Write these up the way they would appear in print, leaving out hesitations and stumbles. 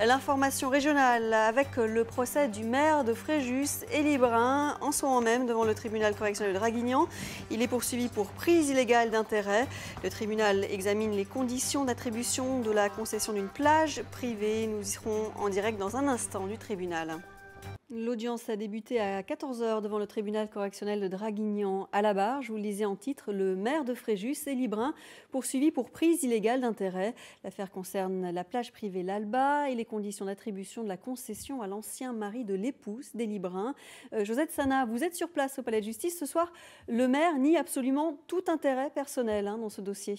L'information régionale avec le procès du maire de Fréjus, Élie Brun, en ce moment même devant le tribunal correctionnel de Draguignan. Il est poursuivi pour prise illégale d'intérêt. Le tribunal examine les conditions d'attribution de la concession d'une plage privée. Nous y serons en direct dans un instant du tribunal. L'audience a débuté à 14 h devant le tribunal correctionnel de Draguignan à la barre. Je vous le disais en titre, le maire de Fréjus, Élie Brun, poursuivi pour prise illégale d'intérêt. L'affaire concerne la plage privée L'Alba et les conditions d'attribution de la concession à l'ancien mari de l'épouse d'Élie Brun. Josette Sana, vous êtes sur place au palais de justice ce soir. Le maire nie absolument tout intérêt personnel dans ce dossier.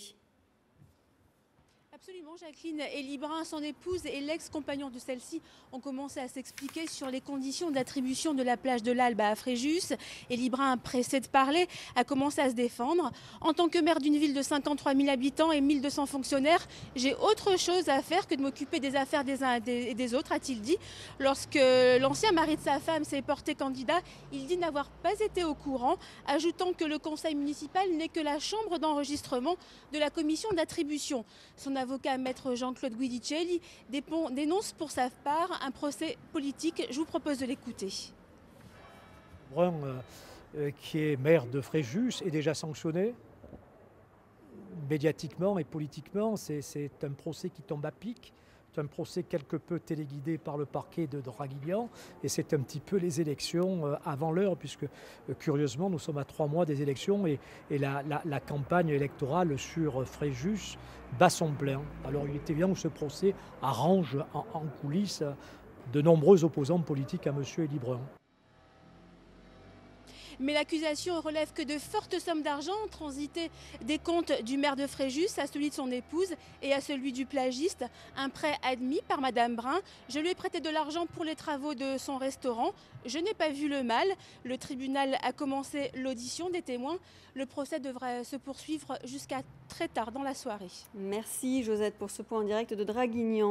Absolument, Jacqueline. Élie Brun, son épouse et l'ex-compagnon de celle-ci ont commencé à s'expliquer sur les conditions d'attribution de la plage de l'Alba à Fréjus. Élie Brun, pressé de parler, a commencé à se défendre. En tant que maire d'une ville de 53 000 habitants et 1200 fonctionnaires, j'ai autre chose à faire que de m'occuper des affaires des uns et des autres, a-t-il dit. Lorsque l'ancien mari de sa femme s'est porté candidat, il dit n'avoir pas été au courant, ajoutant que le conseil municipal n'est que la chambre d'enregistrement de la commission d'attribution. Son avocat, maître Jean-Claude Guidicelli, dénonce pour sa part un procès politique. Je vous propose de l'écouter. Brun, qui est maire de Fréjus, est déjà sanctionné médiatiquement et politiquement. C'est un procès qui tombe à pic. C'est un procès quelque peu téléguidé par le parquet de Draguignan et c'est un petit peu les élections avant l'heure puisque curieusement nous sommes à 3 mois des élections et la campagne électorale sur Fréjus bat son plein. Alors il est évident que ce procès arrange en coulisses de nombreux opposants politiques à M. Élie Brun. Mais l'accusation relève que de fortes sommes d'argent ont transité des comptes du maire de Fréjus à celui de son épouse et à celui du plagiste. Un prêt admis par Madame Brun. Je lui ai prêté de l'argent pour les travaux de son restaurant. Je n'ai pas vu le mal. Le tribunal a commencé l'audition des témoins. Le procès devrait se poursuivre jusqu'à très tard dans la soirée. Merci Josette pour ce point en direct de Draguignan.